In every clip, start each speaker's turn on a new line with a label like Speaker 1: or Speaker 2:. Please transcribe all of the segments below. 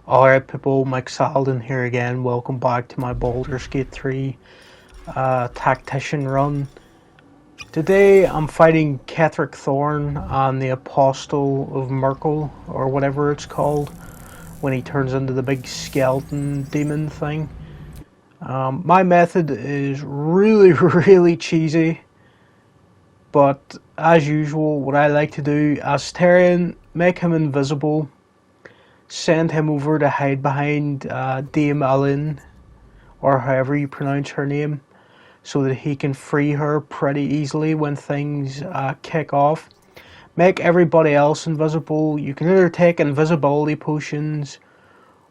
Speaker 1: Alright people, Mike Salden here again. Welcome back to my Baldur's Gate 3 Tactician run. Today I'm fighting Ketheric Thorn on the Apostle of Myrkul, or whatever it's called, when he turns into the big skeleton demon thing. My method is really, really cheesy, but as usual, what I like to do, Asterion, make him invisible. Send him over to hide behind Dame Alin, or however you pronounce her name, so that he can free her pretty easily when things kick off. Make everybody else invisible. You can either take invisibility potions,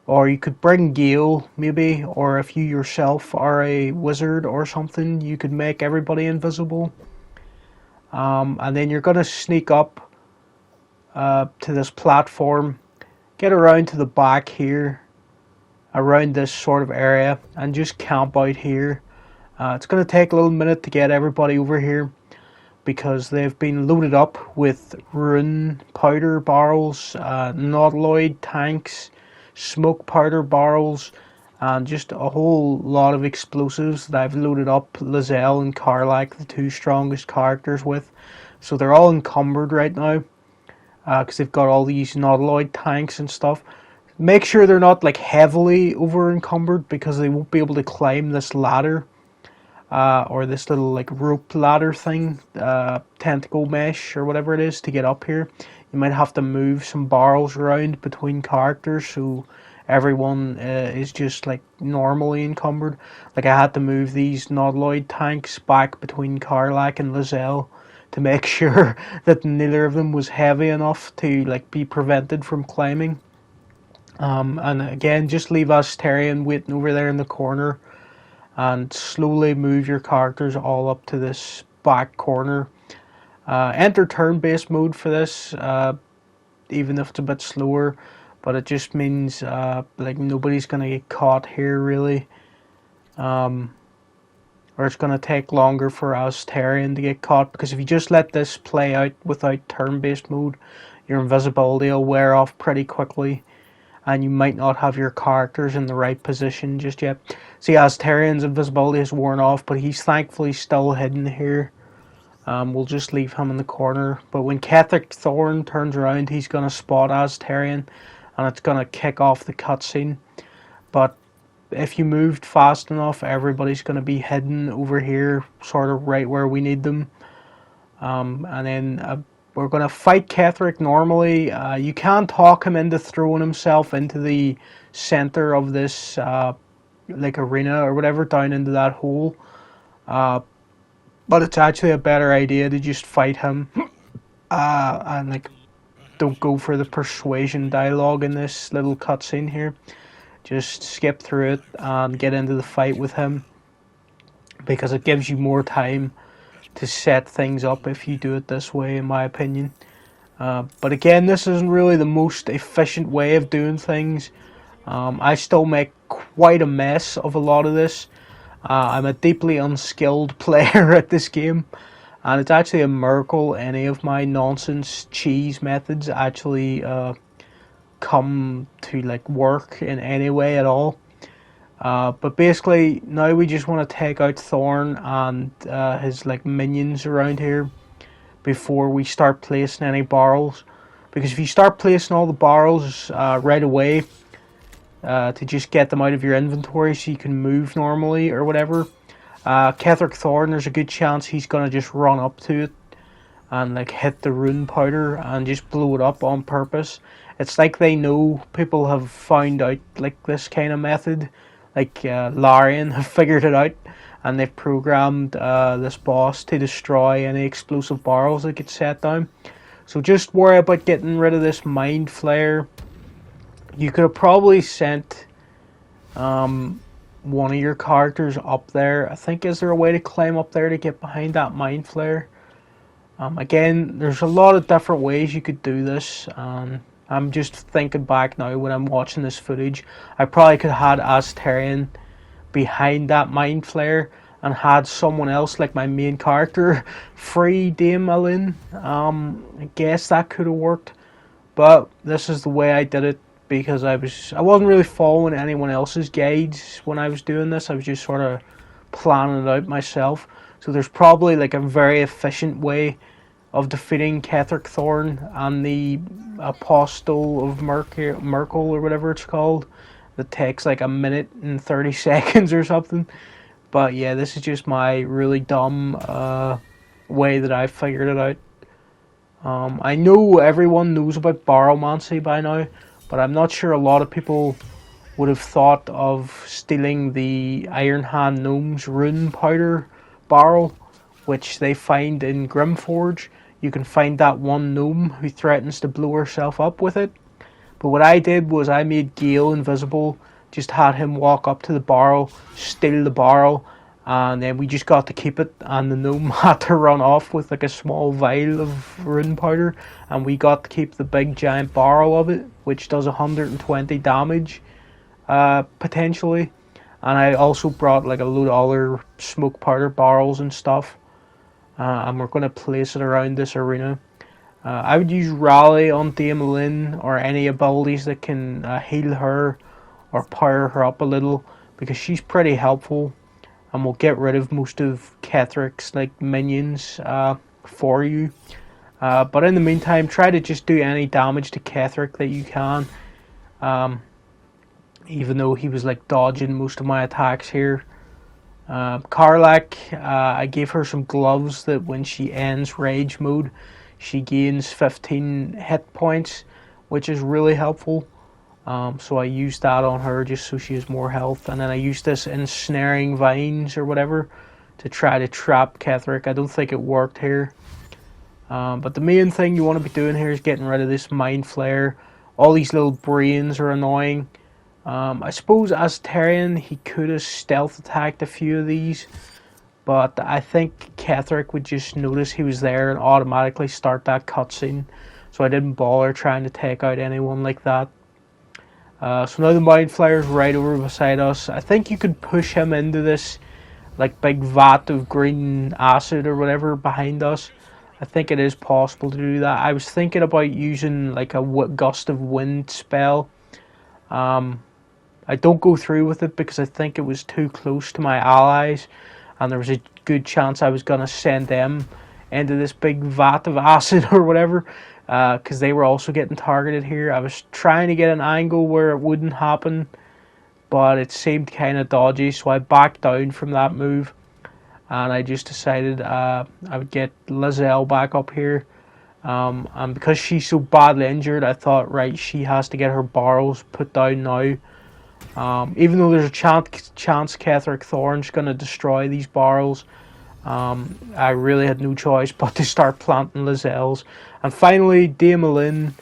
Speaker 1: or you could bring Gale, maybe, or if you yourself are a wizard or something, you could make everybody invisible. And then you're going to sneak up to this platform. Get around to the back here, around this sort of area, and just camp out here. It's going to take a little minute to get everybody over here, because they've been loaded up with Rune powder barrels, nautiloid tanks, smoke powder barrels, and just a whole lot of explosives that I've loaded up Lizelle and Karlach, the two strongest characters, with. So they're all encumbered right now, because they've got all these nautiloid tanks and stuff. Make sure they're not like heavily over encumbered, because they won't be able to climb this ladder, or this little like rope ladder thing, tentacle mesh or whatever it is, to get up here. You might have to move some barrels around between characters, so everyone is just like normally encumbered. Like I had to move these nautiloid tanks back between Karlach and Lizelle to make sure that neither of them was heavy enough to like be prevented from climbing. And again, just leave Asterion waiting over there in the corner, and slowly move your characters all up to this back corner. Enter turn-based mode for this, even if it's a bit slower, but it just means like nobody's gonna get caught here really. Or it's going to take longer for Asterion to get caught, because if you just let this play out without turn-based mode, your invisibility will wear off pretty quickly, and you might not have your characters in the right position just yet. See, Asterion's invisibility has worn off, but he's thankfully still hidden here. We'll just leave him in the corner, but when Ketheric Thorn turns around, he's going to spot Asterion, and it's going to kick off the cutscene. But if you moved fast enough, everybody's going to be hidden over here, sort of right where we need them. And then we're going to fight Ketheric normally. You can talk him into throwing himself into the center of this like arena or whatever, down into that hole. But it's actually a better idea to just fight him, and like don't go for the persuasion dialogue in this little cutscene here. Just skip through it and get into the fight with him, because it gives you more time to set things up if you do it this way, in my opinion. But again, this isn't really the most efficient way of doing things. I still make quite a mess of a lot of this. I'm a deeply unskilled player at this game, and it's actually a miracle any of my nonsense cheese methods actually come to like work in any way at all. But basically now we just want to take out Thorn and his like minions around here before we start placing any barrels, because if you start placing all the barrels right away to just get them out of your inventory so you can move normally or whatever, Ketheric Thorn, there's a good chance he's gonna just run up to it and like hit the rune powder and just blow it up on purpose. It's like they know people have found out like this kind of method, like Larian have figured it out, and they've programmed this boss to destroy any explosive barrels that get set down. So just worry about getting rid of this mind flare. You could have probably sent one of your characters up there. I think, is there a way to climb up there to get behind that mind flare? Again, there's a lot of different ways you could do this, and I'm just thinking back now when I'm watching this footage, I probably could have had Asterion behind that mind flare and had someone else, like my main character, free Dame Alin. I guess that could have worked, but this is the way I did it, because I wasn't really following anyone else's guides when I was doing this. I was just sort of planning it out myself. So there's probably like a very efficient way of defeating Ketheric Thorn and the Apostle of Myrkul or whatever it's called. That takes like a minute and 30 seconds or something. But yeah, this is just my really dumb way that I figured it out. I know everyone knows about Baromancy by now, but I'm not sure a lot of people would have thought of stealing the Iron Hand Gnome's Rune powder barrel, which they find in Grimforge. You can find that one gnome who threatens to blow herself up with it. But what I did was I made Gale invisible, just had him walk up to the barrel, steal the barrel, and then we just got to keep it, and the gnome had to run off with like a small vial of rune powder, and we got to keep the big giant barrel of it, which does 120 damage, potentially. And I also brought like a load of other smoke powder barrels and stuff, and we're going to place it around this arena. I would use Rally on Dame Lynn, or any abilities that can heal her or power her up a little, because she's pretty helpful. And we'll get rid of most of Ketheric's like minions for you. But in the meantime, try to just do any damage to Ketheric that you can. Even though he was like dodging most of my attacks here. Karlach, I gave her some gloves that when she ends rage mode, she gains 15 hit points, which is really helpful. So I used that on her just so she has more health, and then I used this ensnaring vines or whatever to try to trap Ketheric. I don't think it worked here, but the main thing you want to be doing here is getting rid of this mind flare. All these little brains are annoying. I suppose as Tarion he could have stealth attacked a few of these, but I think Ketheric would just notice he was there and automatically start that cutscene, so I didn't bother trying to take out anyone like that. So now the mind flayer's right over beside us. I think you could push him into this like big vat of green acid or whatever behind us. I think it is possible to do that. I was thinking about using like a gust of wind spell. I don't go through with it because I think it was too close to my allies, and there was a good chance I was going to send them into this big vat of acid or whatever. Because they were also getting targeted here. I was trying to get an angle where it wouldn't happen, but it seemed kind of dodgy, so I backed down from that move, and I just decided I would get Lizelle back up here, and because she's so badly injured, I thought, right, she has to get her barrels put down now. Even though there's a chance Ketheric Thorn's going to destroy these barrels, I really had no choice but to start planting Lizelle's. And finally, Dame Lynn,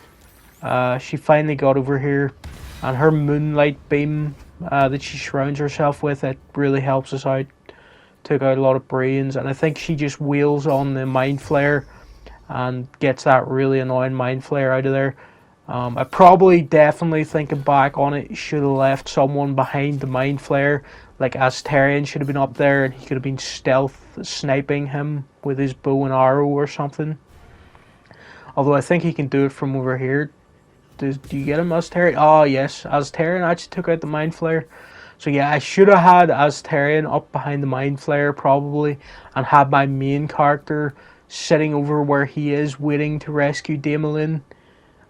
Speaker 1: she finally got over here, and her moonlight beam that she surrounds herself with, it really helps us out. Took out a lot of brains, and I think she just wheels on the mind flare and gets that really annoying mind flare out of there. I probably, definitely thinking back on it, should have left someone behind the mind flare. Like Astarion should have been up there, and he could have been stealth sniping him with his bow and arrow or something. Although I think he can do it from over here. Do you get him, Astarion? Oh yes, Astarion actually took out the mind flare. So yeah, I should have had Astarion up behind the mind flare probably, and had my main character sitting over where he is, waiting to rescue Dame Lynn.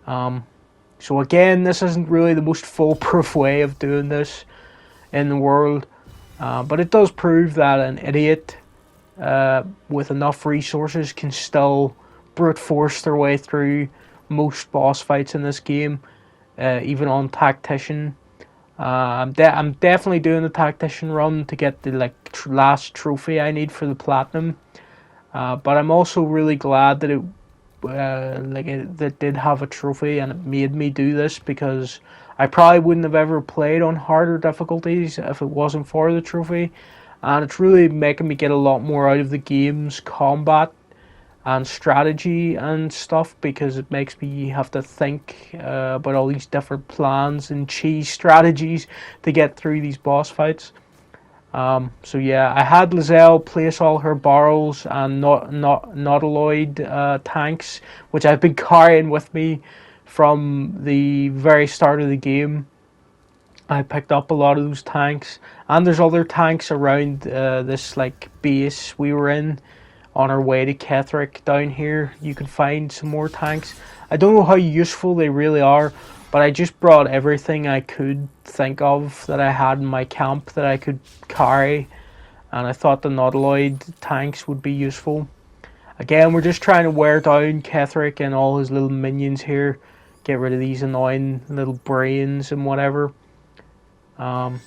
Speaker 1: So again, this isn't really the most foolproof way of doing this in the world, but it does prove that an idiot with enough resources can still brute force their way through most boss fights in this game, even on Tactician. I'm definitely doing the Tactician run to get the last trophy I need for the platinum, but I'm also really glad that that did have a trophy, and it made me do this, because I probably wouldn't have ever played on harder difficulties if it wasn't for the trophy. And it's really making me get a lot more out of the game's combat and strategy and stuff, because it makes me have to think about all these different plans and cheese strategies to get through these boss fights. So yeah, I had Lizelle place all her barrels and nautiloid tanks, which I've been carrying with me from the very start of the game. I picked up a lot of those tanks, and there's other tanks around this like base we were in on our way to Ketheric down here. You can find some more tanks. I don't know how useful they really are, but I just brought everything I could think of that I had in my camp that I could carry, and I thought the Nautiloid tanks would be useful. Again, we're just trying to wear down Ketheric and all his little minions here. Get rid of these annoying little brains and whatever. And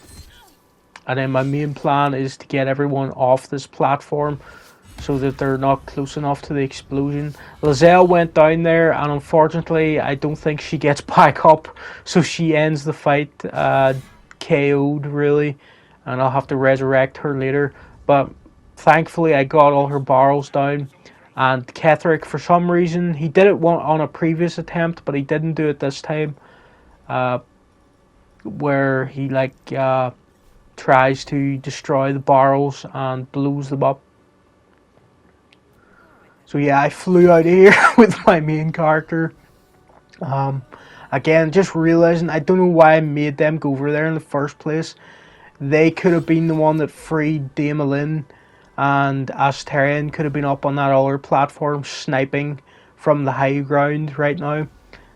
Speaker 1: then my main plan is to get everyone off this platform so that they're not close enough to the explosion. Lizelle went down there, and unfortunately I don't think she gets back up, so she ends the fight KO'd really, and I'll have to resurrect her later. But thankfully I got all her barrels down, and Ketheric, for some reason, he did it on a previous attempt, but he didn't do it this time, where he like tries to destroy the barrels and blows them up. So yeah, I flew out of here with my main character. Again, just realizing, I don't know why I made them go over there in the first place. They could have been the one that freed Damelin, and Astarion could have been up on that other platform sniping from the high ground right now.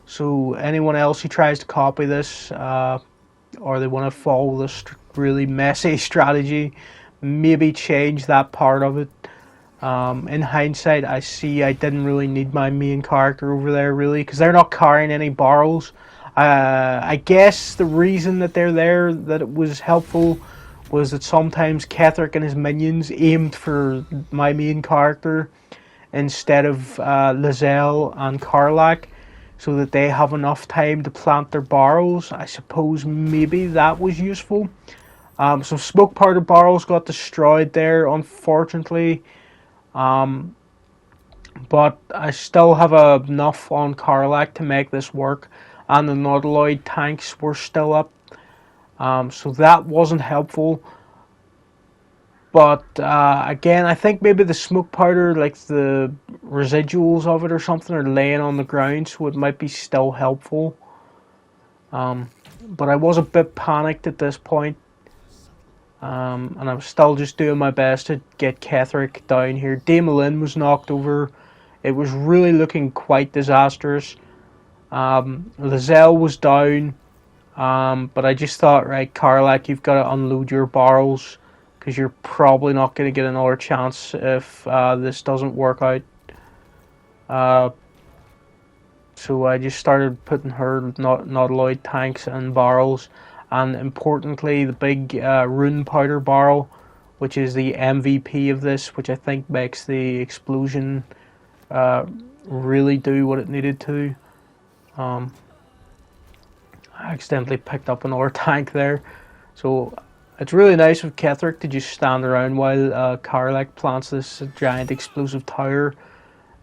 Speaker 1: So anyone else who tries to copy this, or they want to follow this really messy strategy, maybe change that part of it. In hindsight, I see I didn't really need my main character over there really, because they're not carrying any barrels. I guess the reason that they're there, that it was helpful, was that sometimes Ketheric and his minions aimed for my main character instead of Lizelle and Karlach, so that they have enough time to plant their barrels. I suppose maybe that was useful. So smoke powder barrels got destroyed there, unfortunately. But I still have enough on Karlach to make this work, and the Nautiloid tanks were still up, so that wasn't helpful. But again, I think maybe the smoke powder, like the residuals of it or something, are laying on the ground, so it might be still helpful. But I was a bit panicked at this point. And I was still just doing my best to get Ketheric down here. Damelin was knocked over. It was really looking quite disastrous. Lizelle was down. But I just thought, right, Karlach, you've got to unload your barrels, because you're probably not going to get another chance if this doesn't work out. So I just started putting her Nautiloid tanks and barrels. And importantly, the big Rune powder barrel, which is the MVP of this, which I think makes the explosion really do what it needed to. I accidentally picked up another tank there. So it's really nice of Ketheric to just stand around while Karlach plants this giant explosive tower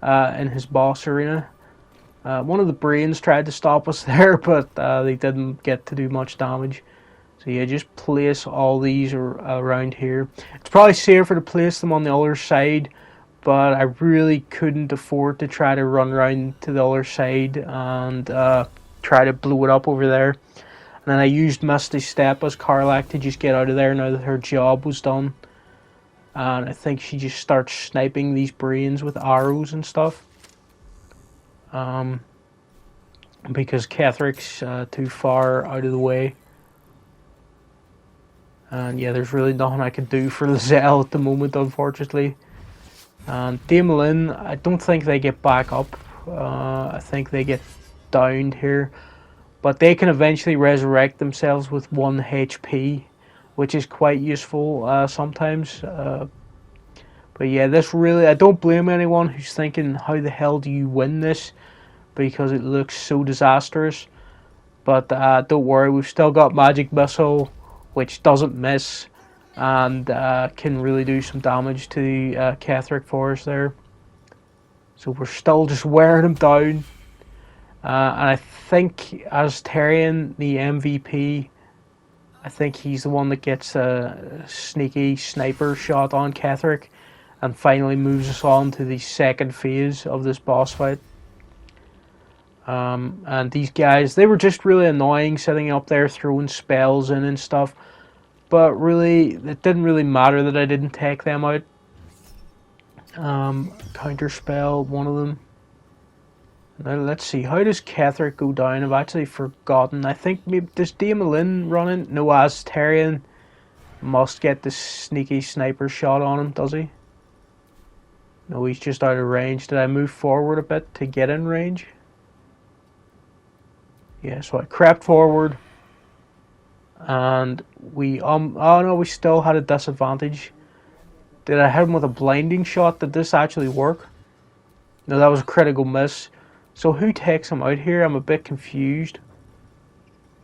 Speaker 1: in his boss arena. One of the brains tried to stop us there, but they didn't get to do much damage. So yeah, just place all these around here. It's probably safer to place them on the other side, but I really couldn't afford to try to run around to the other side and try to blow it up over there. And then I used Misty Step as Karlach to just get out of there now that her job was done. And I think she just starts sniping these brains with arrows and stuff. Because Ketheric's too far out of the way. And yeah, there's really nothing I can do for Lizelle at the moment, unfortunately. And Damelin, I don't think they get back up. I think they get downed here. But they can eventually resurrect themselves with 1 HP, which is quite useful sometimes. But yeah, this really, I don't blame anyone who's thinking, how the hell do you win this? Because it looks so disastrous. But don't worry, we've still got Magic Missile, which doesn't miss, and can really do some damage to Ketheric for us there. So we're still just wearing him down. And I think Astarion, the MVP, I think he's the one that gets a sneaky sniper shot on Ketheric, and finally moves us on to the second phase of this boss fight. And these guys, they were just really annoying, sitting up there throwing spells in and stuff. But really, it didn't really matter that I didn't take them out. Counter spell, one of them. Now let's see, how does Ketheric go down? I've actually forgotten. I think maybe does Daemalin run it? No, Astarion must get the sneaky sniper shot on him, does he? No, he's just out of range. Did I move forward a bit to get in range? Yeah, so I crept forward. And we, oh no, we still had a disadvantage. Did I hit him with a blinding shot? Did this actually work? No, that was a critical miss. So who takes him out here? I'm a bit confused.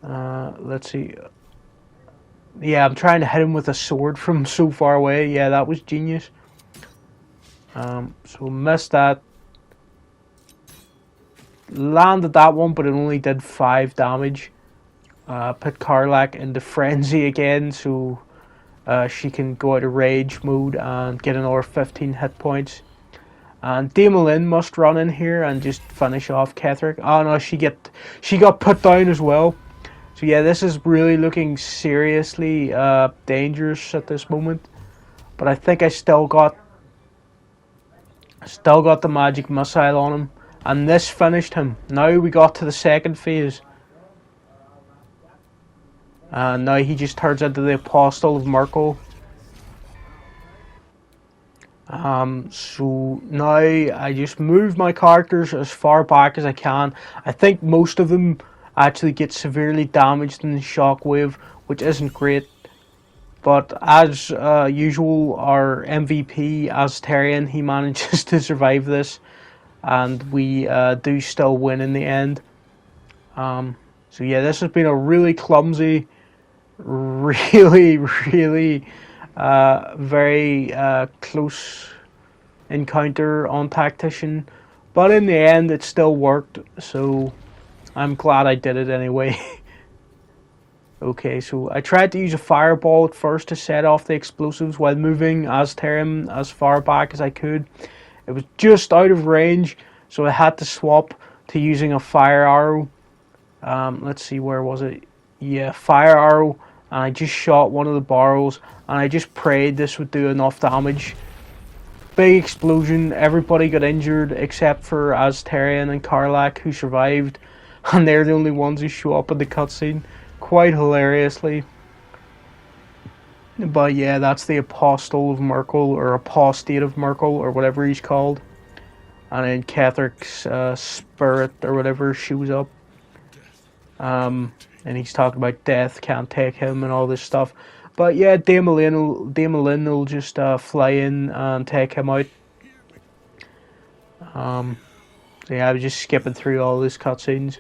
Speaker 1: Let's see. Yeah, I'm trying to hit him with a sword from so far away. Yeah, that was genius. So missed that. Landed that one, but it only did 5 damage. Put Karlach into frenzy again, so she can go out of rage mode and get another 15 hit points. And Daemalin must run in here and just finish off Ketheric. Oh no, she got put down as well. So yeah, this is really looking seriously dangerous at this moment. But I think I still got the magic missile on him, and this finished him. Now we got to the second phase. Now he just turns into the Apostle of Myrkul. So now I just move my characters as far back as I can. I think most of them actually get severely damaged in the shockwave, which isn't great. But as usual, our MVP, Astarion, he manages to survive this. And we do still win in the end. So yeah, this has been a really clumsy, really very close encounter on Tactician, but in the end it still worked, so I'm glad I did it anyway. Okay, so I tried to use a fireball at first to set off the explosives while moving Astarion as far back as I could. It was just out of range, so I had to swap to using a fire arrow. Let's see, where was it? Yeah, fire arrow. And I just shot one of the barrels, and I just prayed this would do enough damage. Big explosion, everybody got injured except for Astarion and Karlach, who survived, and they're the only ones who show up in the cutscene, quite hilariously. But yeah, that's the Apostle of Myrkul, or Apostate of Myrkul, or whatever he's called. And then Ketheric's spirit, or whatever, shows up. And he's talking about death, can't take him, and all this stuff. But yeah, Daemalin will just fly in and take him out. So yeah, I was just skipping through all these cutscenes.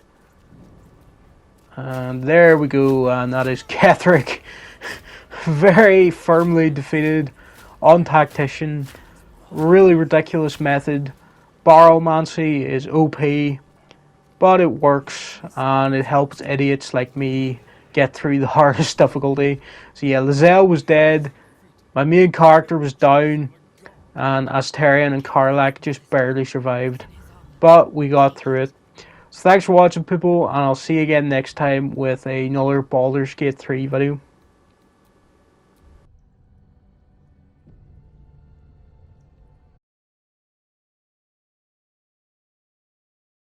Speaker 1: And there we go, and that is Ketheric. Very firmly defeated on Tactician. Really ridiculous method. Barrelmancy is OP. But it works, and it helps idiots like me get through the hardest difficulty. So yeah, Lae'zel was dead, my main character was down, and Astarion and Karlach just barely survived. But we got through it. So thanks for watching, people, and I'll see you again next time with another Baldur's Gate 3 video.